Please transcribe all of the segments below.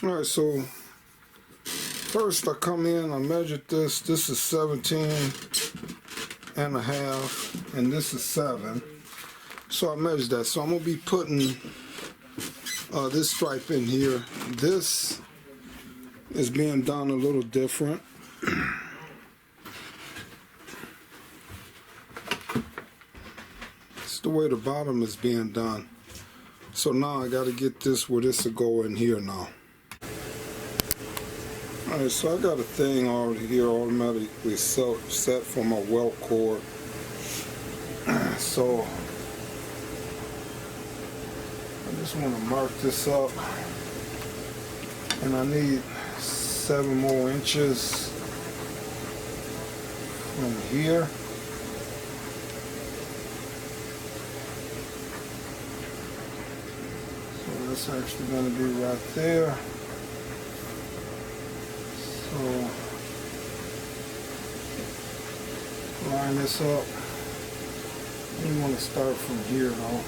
Alright, so first I come in, I measured this. This is 17.5 and this is 7. So I measured that. So I'm going to be putting this stripe in here. This is being done a little different. It's the way the bottom is being done. So now I got to get this where this will go in here now. Alright, so I got a thing already here automatically set for my welt cord. So I just want to mark this up, and I need 7 more inches from here. So that's actually going to be right there. So line this up. You want to start from here though.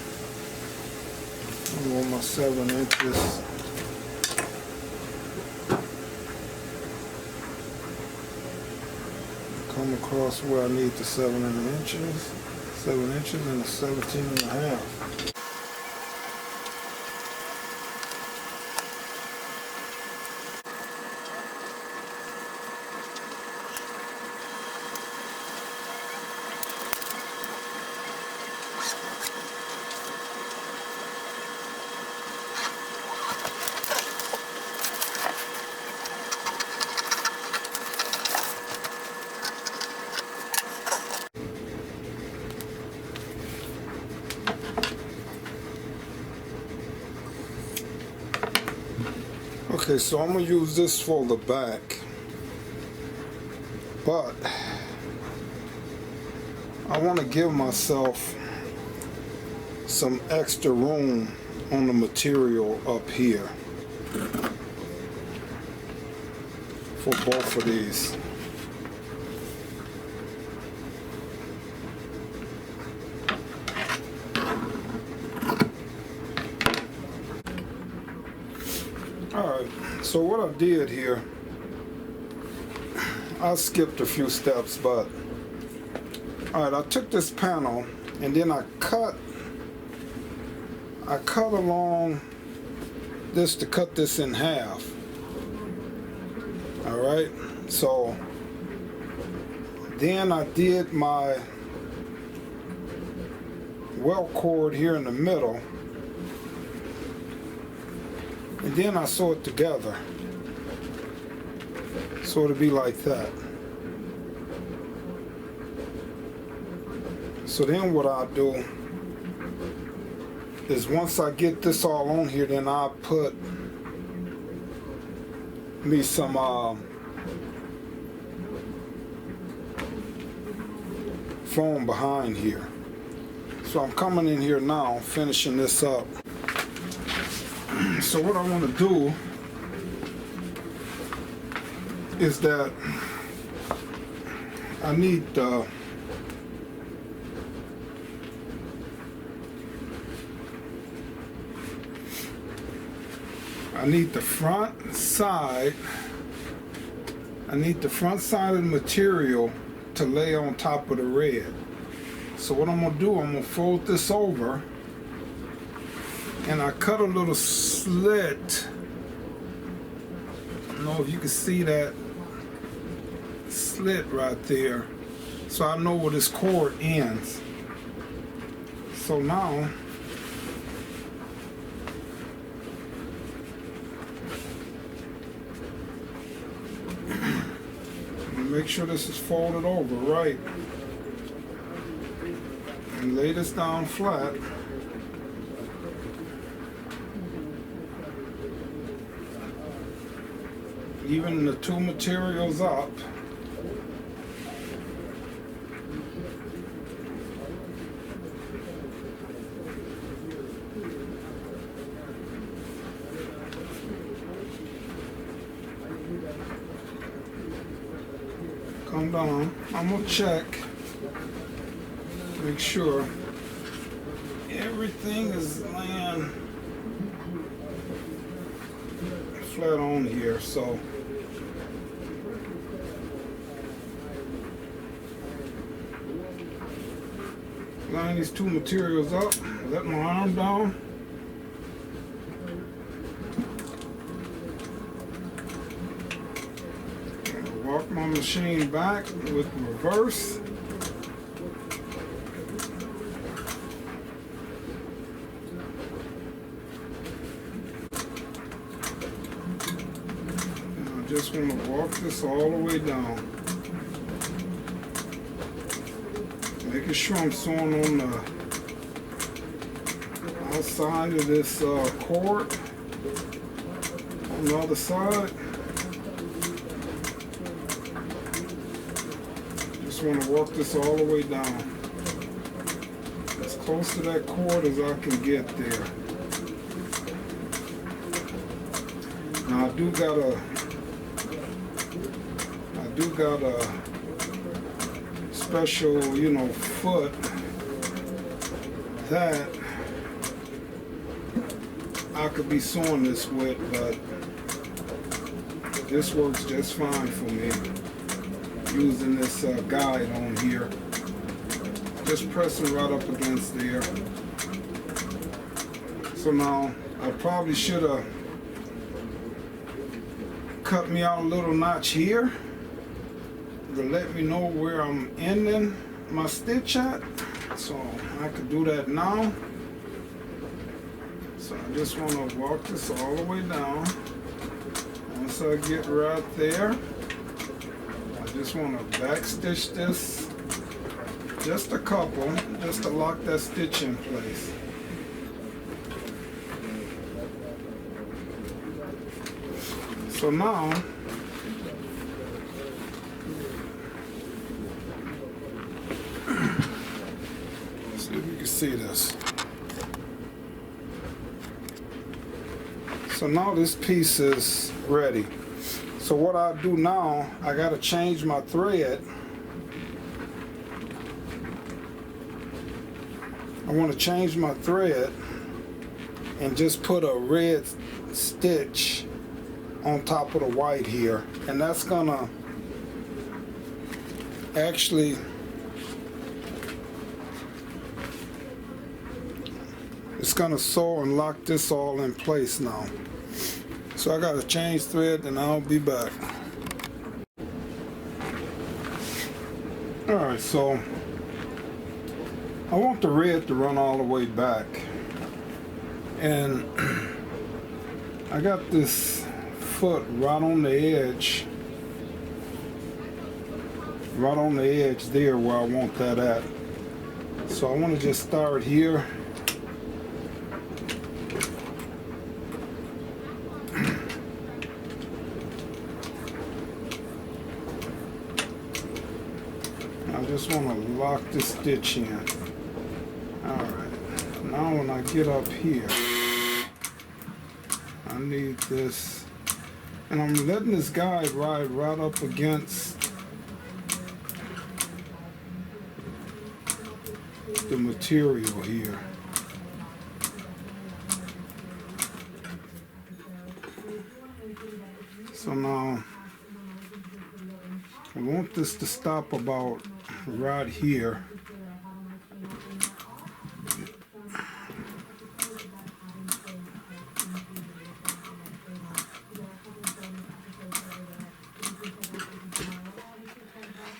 I want my 7 inches. Come across where I need the 7 inches. 7 inches and a 17.5. Okay, so I'm going to use this for the back, but I want to give myself some extra room on the material up here for both of these. Alright, so what I did here, I skipped a few steps, but alright, I took this panel and then I cut along this to cut this in half. Alright, so then I did my welt cord here in the middle. And then I sew it together, so it'll be like that. So then what I'll do is once I get this all on here, then I'll put me some foam behind here. So I'm coming in here now, finishing this up. So what I want to do is that I need the front side. I need the front side of the material to lay on top of the red. So what I'm going to do, I'm going to fold this over. And I cut a little slit. I don't know if you can see that slit right there. So I know where this cord ends. So now, make sure this is folded over right. And lay this down flat. Even the two materials up. Come down. I'm gonna check, make sure everything is laying flat on here, so line these two materials up, let my arm down. Walk my machine back with reverse. And I just want to walk this all the way down. Making sure I'm sewing on the outside of this cord on the other side. Just want to work this all the way down, as close to that cord as I can get there. Now I do got a special, foot that I could be sewing this with, but this works just fine for me. Using this guide on here, just pressing right up against there. So now I probably should have cut me out a little notch here to let me know where I'm ending my stitch at, so I could do that now. So I just want to walk this all the way down. Once I get right there, I just want to back stitch this just a couple, just to lock that stitch in place. So now see if you can see this. So now this piece is ready. So what I do now, I gotta change my thread. I want to change my thread and just put a red stitch on top of the white here, and that's gonna actually it's gonna sew and lock this all in place now. So I gotta change thread and I'll be back. Alright, so I want the red to run all the way back, and I got this foot right on the edge there where I want that at. So I want to just start here. I just want to lock this stitch in. Alright, now when I get up here, I need this, and I'm letting this guide ride right up against the material here. So now I want this to stop about right here.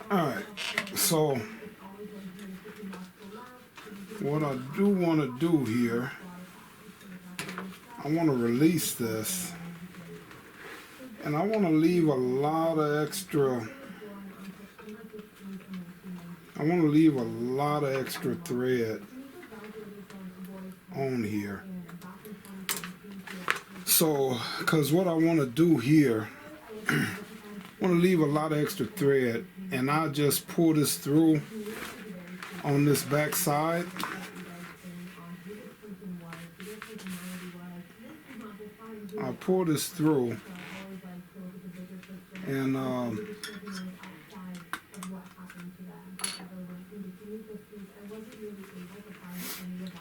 Alright, so what I do want to do here, I want to release this, and I want to leave a lot of extra, thread on here. So, because what I want to do here, I want to leave a lot of extra thread, and I just pull this through on this back side. I'll pull this through, and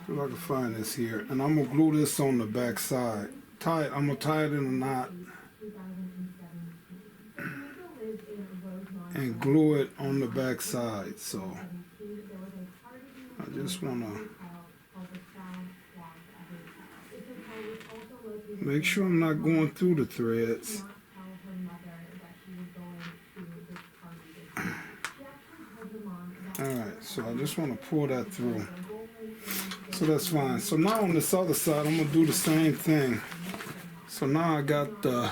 if I can find this here, and I'm gonna glue this on the back side. I'm gonna tie it in a knot and glue it on the back side. So I just want to make sure I'm not going through the threads. Alright, so I just want to pull that through. So that's fine. So now on this other side, I'm going to do the same thing. So now I got the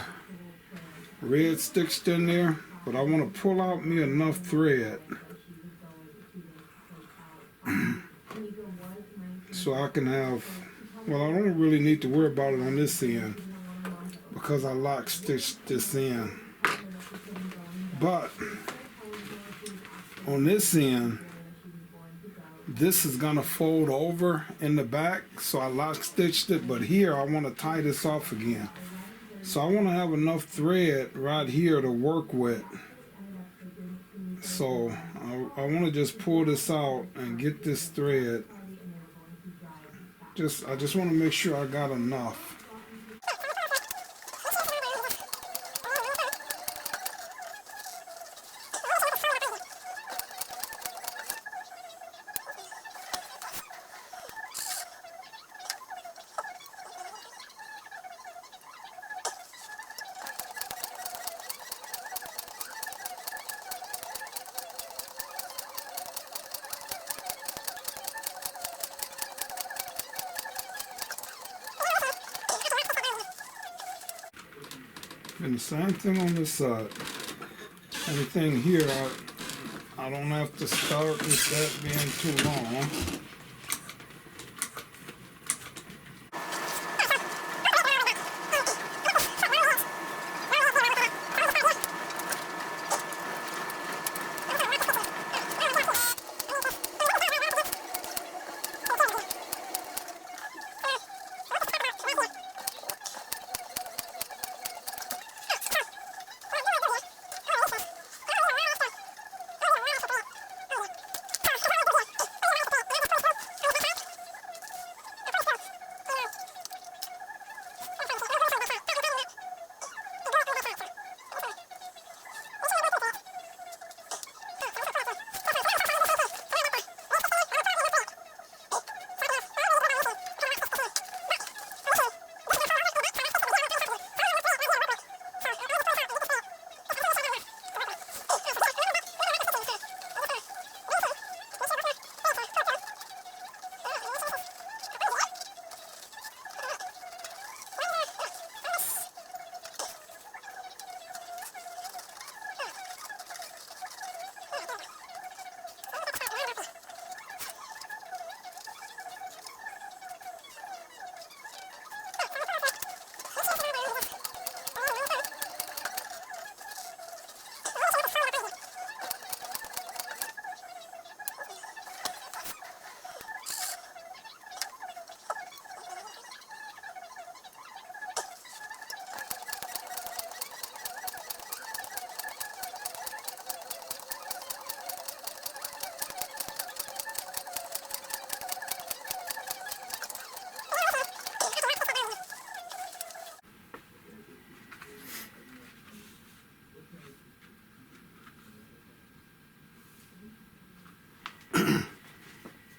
red stitched in there, but I want to pull out me enough thread so I can have, well, I don't really need to worry about it on this end because I lock stitched this in. But on this end, this is gonna fold over in the back, so I lock stitched it, but here I want to tie this off again. So I want to have enough thread right here to work with. So I want to just pull this out and get this thread. I just want to make sure I got enough. And the same thing on this side. Anything here, I don't have to start with that being too long.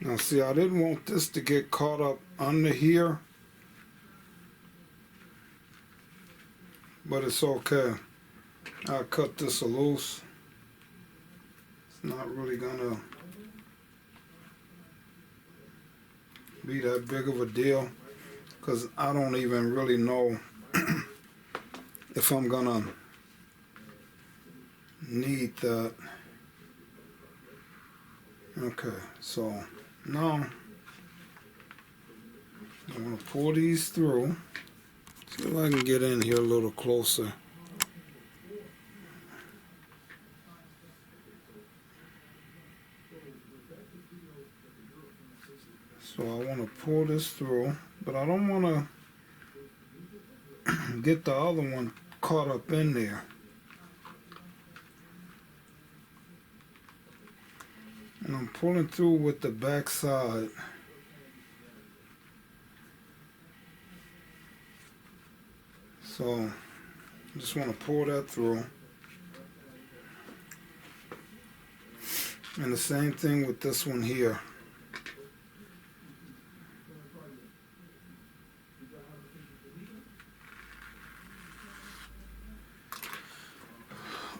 Now see, I didn't want this to get caught up under here, but it's okay. I'll cut this loose. It's not really gonna be that big of a deal because I don't even really know if I'm gonna need that. Okay, so now I'm going to pull these through. See if I can get in here a little closer. So I want to pull this through, but I don't want to get the other one caught up in there. And I'm pulling through with the back side. So I just want to pull that through. And the same thing with this one here.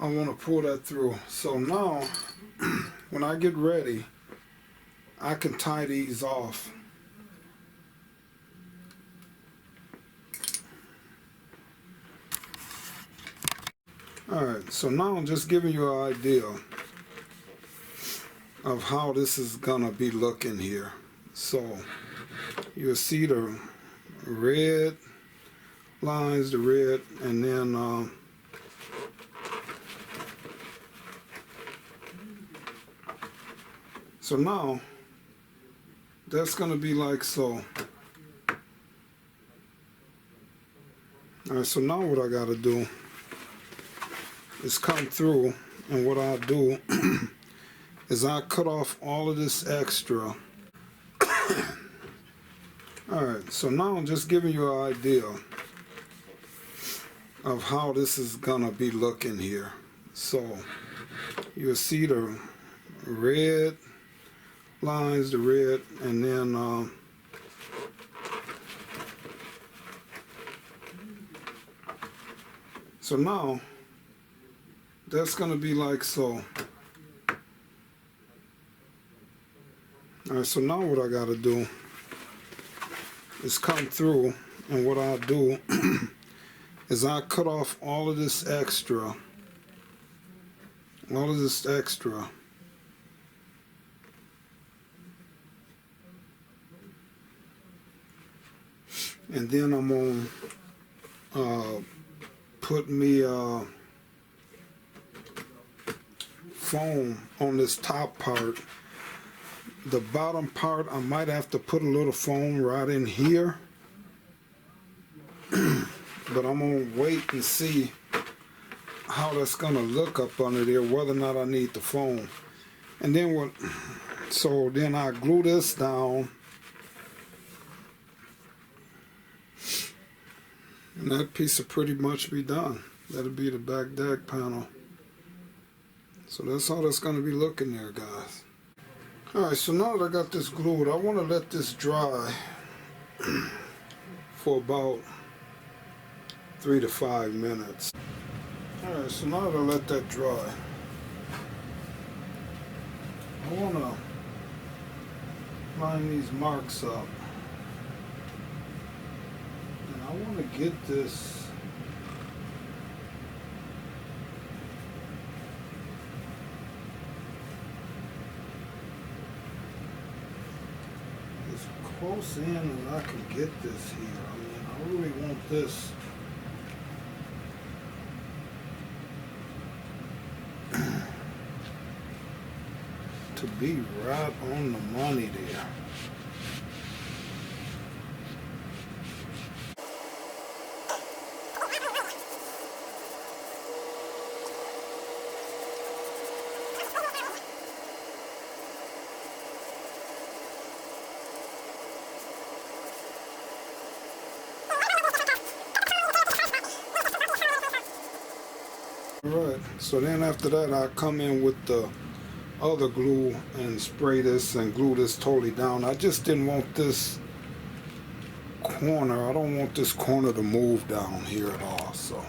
I want to pull that through. So now, when I get ready, I can tie these off. Alright, so now I'm just giving you an idea of how this is gonna be looking here. So you'll see the red lines, the red, and then so now that's gonna be like so. Alright, so now what I gotta do is come through, and what I'll do is I cut off all of this extra. Alright, so now I'm just giving you an idea of how this is gonna be looking here. So you'll see the red lines, the red, and then so now that's gonna be like so. Alright, so now what I gotta do is come through, and what I'll do is I cut off all of this extra. All of this extra. And then I'm gonna put me foam on this top part. The bottom part, I might have to put a little foam right in here. But I'm gonna wait and see how that's gonna look up under there, whether or not I need the foam. And then what, so then I glue this down. And that piece will pretty much be done. That'll be the back deck panel. So that's how that's going to be looking there, guys. Alright, so now that I got this glued, I want to let this dry for about 3 to 5 minutes. Alright, so now that I let that dry, I want to line these marks up. I want to get this as close in as I can get this here. I mean, I really want this to be right on the money there. Alright, so then after that I come in with the other glue and spray this and glue this totally down. I just didn't want this corner, I don't want this corner to move down here at all, so